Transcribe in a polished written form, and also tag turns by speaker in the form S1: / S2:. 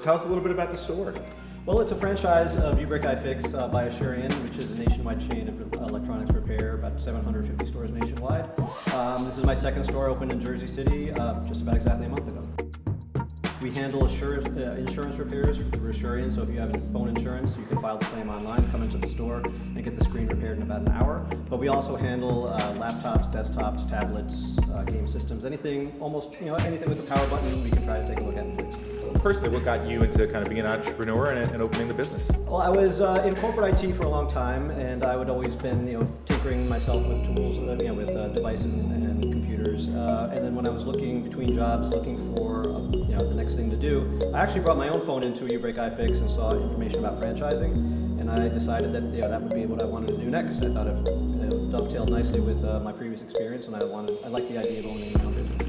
S1: Tell us a little bit about the store.
S2: Well, it's a franchise of uBreakiFix by Assurian, which is a nationwide chain of electronics repair, about 750 stores nationwide. This is my second store, opened in Jersey City just about exactly a month ago. We handle insurance repairs through Assurian, so if you have phone insurance, you can file the claim online, come into the store, and get the screen repaired in about an hour. But we also handle laptops, desktops, tablets, game systems, anything, anything with a power button, we can try to take a look at and fix.
S1: Personally, what got you into kind of being an entrepreneur and opening the business?
S2: Well, I was in corporate IT for a long time, and I would always been, tinkering myself with tools, with devices and computers. And then when I was looking between jobs, looking for, the next thing to do, I actually brought my own phone into uBreakiFix and saw information about franchising, and I decided that, that would be what I wanted to do next. I thought it dovetailed nicely with my previous experience, and I liked the idea of owning my own business.